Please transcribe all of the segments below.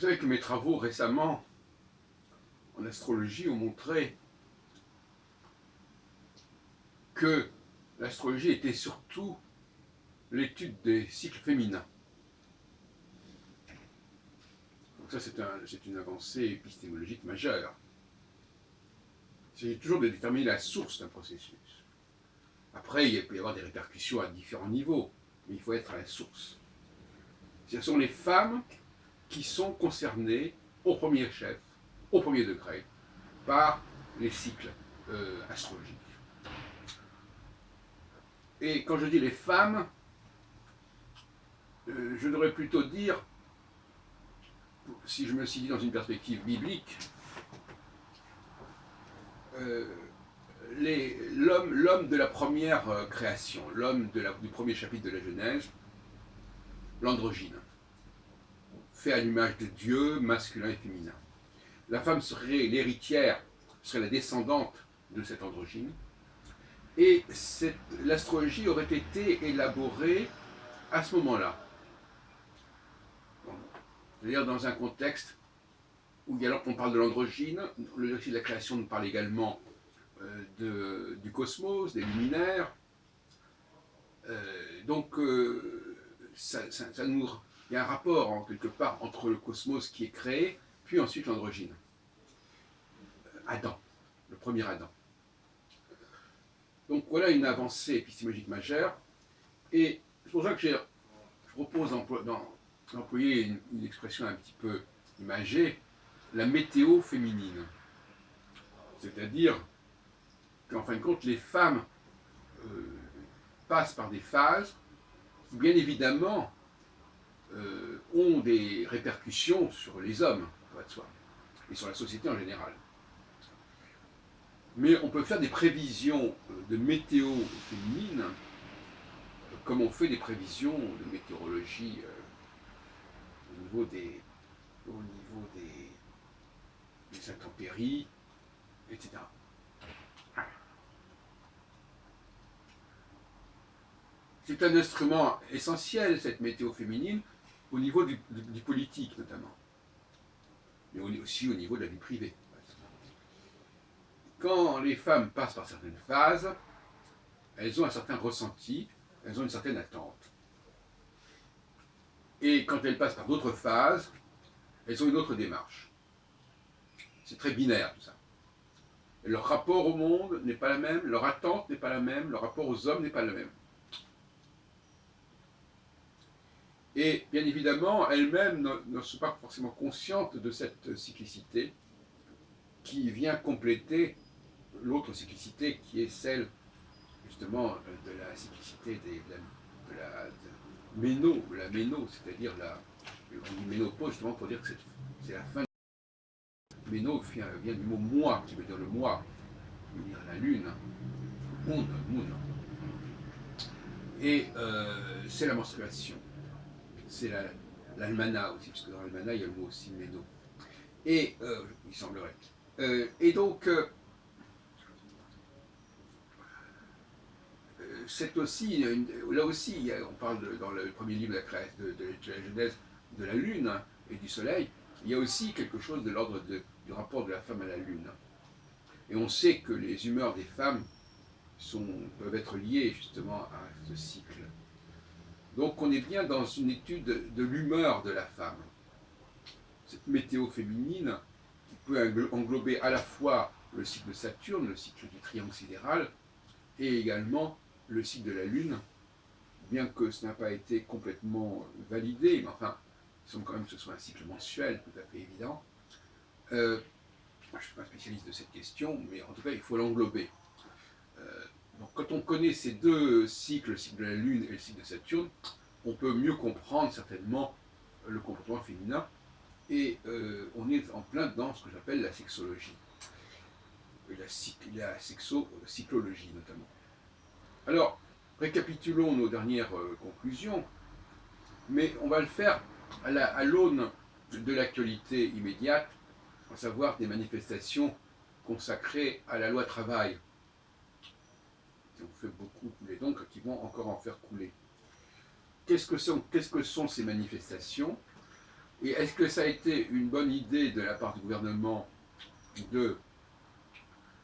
savez que mes travaux récemment en astrologie ont montré que l'astrologie était surtout l'étude des cycles féminins. Donc ça, c'est une avancée épistémologique majeure. Il s'agit toujours de déterminer la source d'un processus. Après, il peut y avoir des répercussions à différents niveaux, mais il faut être à la source. Ce sont les femmes qui sont concernées au premier chef, au premier degré, par les cycles astrologiques. Et quand je dis les femmes, je devrais plutôt dire, si je me situe dans une perspective biblique, l'homme de la première création, l'homme du premier chapitre de la Genèse, l'androgyne, fait à l'image de Dieu, masculin et féminin. La femme serait l'héritière, serait la descendante de cet androgyne, et l'astrologie aurait été élaborée à ce moment-là. C'est-à-dire dans un contexte où, alors qu'on parle de l'androgyne, le récit de la création nous parle également du cosmos, des luminaires. Donc, il y a un rapport, quelque part, entre le cosmos qui est créé, puis ensuite l'androgyne. Adam, le premier Adam. Donc voilà une avancée épistémologique majeure, et c'est pour ça que je propose d'employer une expression un petit peu imagée, la météo féminine. C'est-à-dire qu'en fin de compte, les femmes passent par des phases qui, bien évidemment, ont des répercussions sur les hommes, pour être soi, et sur la société en général. Mais on peut faire des prévisions de météo féminine comme on fait des prévisions de météorologie au niveau des intempéries, etc. C'est un instrument essentiel, cette météo féminine, au niveau du politique notamment, mais aussi au niveau de la vie privée. Quand les femmes passent par certaines phases, elles ont un certain ressenti, elles ont une certaine attente. Et quand elles passent par d'autres phases, elles ont une autre démarche. C'est très binaire tout ça. Et leur rapport au monde n'est pas la même, leur attente n'est pas la même, leur rapport aux hommes n'est pas le même. Et bien évidemment, elles-mêmes ne sont pas forcément conscientes de cette cyclicité qui vient compléter l'autre cyclicité qui est celle justement de la cyclicité de la méno, c'est-à-dire on dit ménopause justement pour dire que c'est la fin. Méno vient du mot mois, qui veut dire le mois, qui veut dire la lune, moon. Et c'est la menstruation. C'est l'almanach aussi, parce que dans l'almanach, il y a le mot aussi méno. Et, il semblerait. Et donc, c'est aussi, là aussi, on parle dans le premier livre de la Genèse de la Lune et du Soleil, il y a aussi quelque chose de l'ordre du rapport de la femme à la Lune. Et on sait que les humeurs des femmes peuvent être liées justement à ce cycle. Donc on est bien dans une étude de l'humeur de la femme. Cette météo féminine qui peut englober à la fois le cycle de Saturne, le cycle du triangle sidéral, et également le cycle de la Lune, bien que ce n'a pas été complètement validé, mais enfin, il semble quand même que ce soit un cycle mensuel, tout à fait évident. Je ne suis pas spécialiste de cette question, mais en tout cas, il faut l'englober. Donc, quand on connaît ces deux cycles, le cycle de la Lune et le cycle de Saturne, on peut mieux comprendre certainement le comportement féminin, et on est en plein dans ce que j'appelle la sexologie, et la sexocyclologie notamment. Alors, récapitulons nos dernières conclusions, mais on va le faire à l'aune de l'actualité immédiate, à savoir des manifestations consacrées à la loi travail, qui ont fait beaucoup couler, donc qui vont encore en faire couler. Qu'est-ce que sont ces manifestations? Et est-ce que ça a été une bonne idée de la part du gouvernement de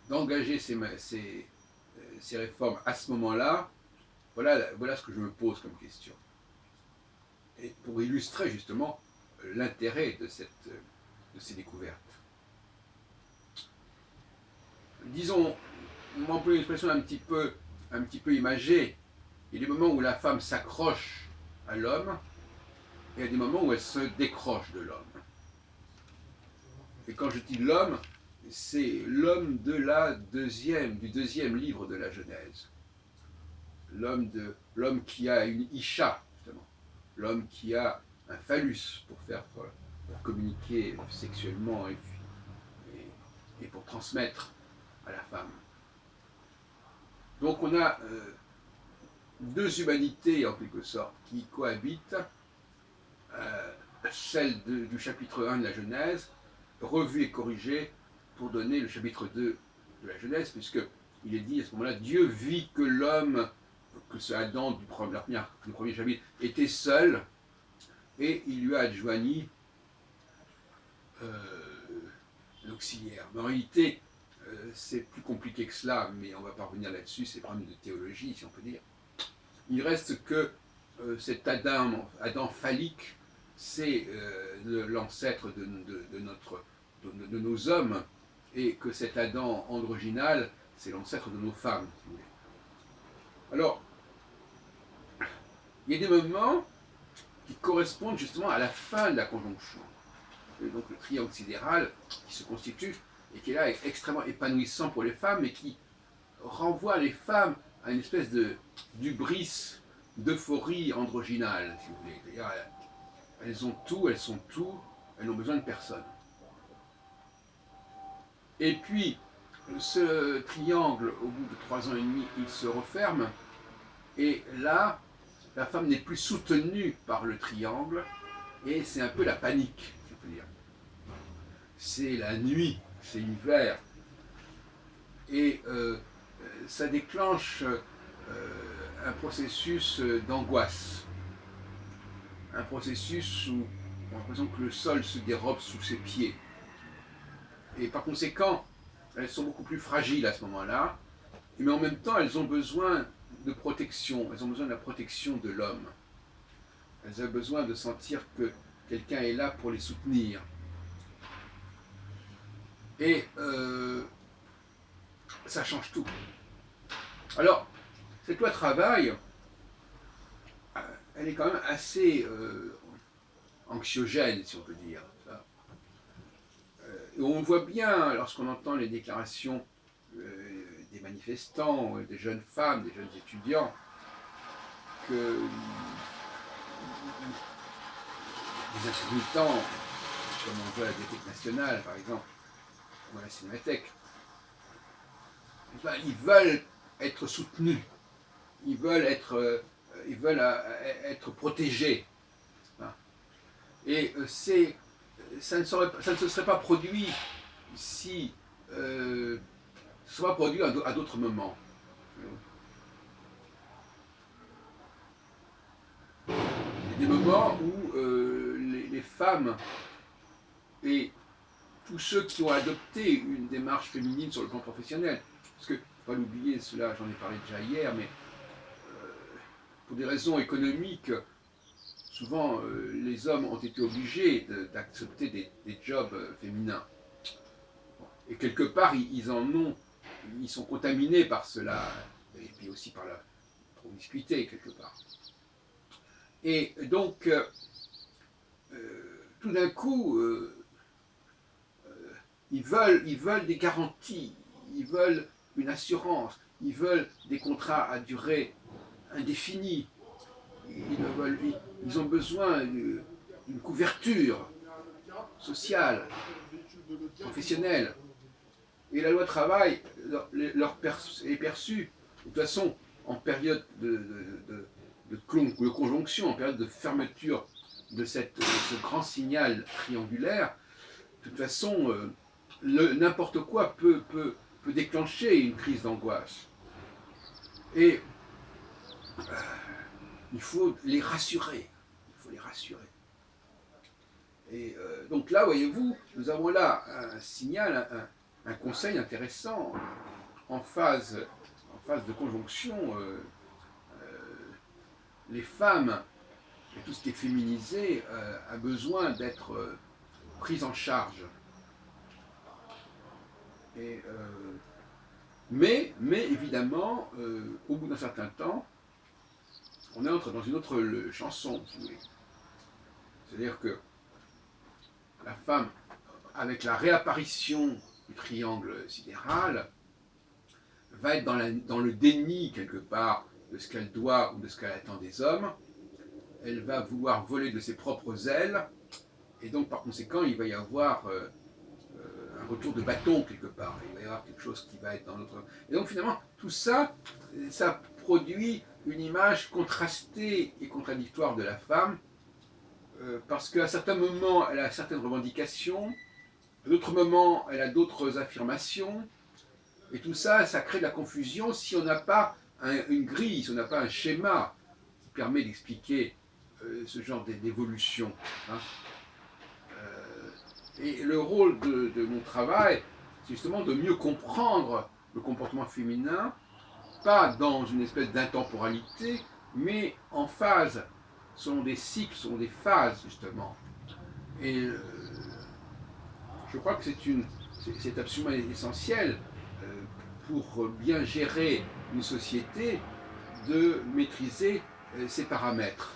d'engager ces réformes à ce moment-là? Voilà ce que je me pose comme question. Et pour illustrer justement l'intérêt de ces découvertes. Disons, on emploie une expression un petit peu imagée. Il y a des moments où la femme s'accroche à l'homme, et il y a des moments où elle se décroche de l'homme. Et quand je dis l'homme, c'est l'homme du deuxième livre de la Genèse. L'homme qui a une isha, justement. L'homme qui a un phallus pour communiquer sexuellement et pour transmettre à la femme. Donc on a deux humanités en quelque sorte qui cohabitent, celle du chapitre 1 de la Genèse, revue et corrigée pour donner le chapitre 2 de la Genèse, puisqu'il est dit à ce moment-là, Dieu vit que l'homme, que ce Adam du premier chapitre, était seul, et il lui a adjoigni l'auxiliaire. Mais en réalité, c'est plus compliqué que cela, mais on va pas revenir là-dessus, c'est problème de théologie, si on peut dire. Il reste que cet Adam phallique, c'est l'ancêtre de nos hommes, et que cet Adam androgynal, c'est l'ancêtre de nos femmes, si vous voulez. Alors, il y a des moments qui correspondent justement à la fin de la conjonction. Et donc le triangle sidéral qui se constitue et qui est là extrêmement épanouissant pour les femmes et qui renvoie les femmes à une espèce d'hubris, d'euphorie androgynale, si vous voulez. C'est-à-dire, elles ont tout, elles sont tout, elles n'ont besoin de personne. Et puis, ce triangle, au bout de 3 ans et demi, il se referme, et là, la femme n'est plus soutenue par le triangle, et c'est un peu la panique, si on peut dire. C'est la nuit, c'est l'hiver, et ça déclenche un processus d'angoisse, un processus où on a l'impression que le sol se dérobe sous ses pieds. Et par conséquent, elles sont beaucoup plus fragiles à ce moment-là, mais en même temps, elles ont besoin de protection, elles ont besoin de la protection de l'homme. Elles ont besoin de sentir que quelqu'un est là pour les soutenir. Et ça change tout. Alors, cette loi travail, elle est quand même assez anxiogène, si on peut dire. Et on voit bien, lorsqu'on entend les déclarations des manifestants, des jeunes femmes, des jeunes étudiants, que les intermittents, comme on voit à la Bibliothèque nationale, par exemple, ou à la Cinémathèque, ils veulent être soutenus, ils veulent être protégés. Et ça ne se serait pas produit si ce serait pas produit à d'autres moments. Il y a des moments où les femmes et tous ceux qui ont adopté une démarche féminine sur le plan professionnel, parce que, faut pas l'oublier, cela j'en ai parlé déjà hier, mais pour des raisons économiques, souvent les hommes ont été obligés d'accepter des jobs féminins. Et quelque part, ils sont contaminés par cela, et puis aussi par la promiscuité, quelque part. Et donc, tout d'un coup, ils veulent des garanties, ils veulent une assurance, ils veulent des contrats à durée indéfinie, ils ont besoin d'une couverture sociale, professionnelle. Et la loi travail est perçue, de toute façon, en période de conjonction, en période de fermeture de ce grand signal triangulaire. De toute façon, n'importe quoi peut déclencher une crise d'angoisse. Et il faut les rassurer. Il faut les rassurer. Et donc là, voyez-vous, nous avons là un signal, un conseil intéressant en phase de conjonction. Les femmes et tout ce qui est féminisé a besoin d'être pris en charge. Et, mais évidemment, au bout d'un certain temps, on entre dans une autre chanson, si vous voulez. C'est-à-dire que la femme, avec la réapparition du triangle sidéral, va être dans le déni, quelque part, de ce qu'elle doit ou de ce qu'elle attend des hommes. Elle va vouloir voler de ses propres ailes, et donc par conséquent, il va y avoir un retour de bâton quelque part. Il va y avoir quelque chose qui va être dans notre... Et donc finalement, tout ça, ça produit une image contrastée et contradictoire de la femme, parce qu'à certains moments, elle a certaines revendications, à d'autres moments, elle a d'autres affirmations, et tout ça, ça crée de la confusion si on n'a pas une grille, si on n'a pas un schéma qui permet d'expliquer ce genre d'évolution. Hein. Et le rôle de mon travail, c'est justement de mieux comprendre le comportement féminin, pas dans une espèce d'intemporalité, mais en phase, selon des cycles, selon des phases, justement. Et je crois que c'est absolument essentiel pour bien gérer une société de maîtriser ces paramètres.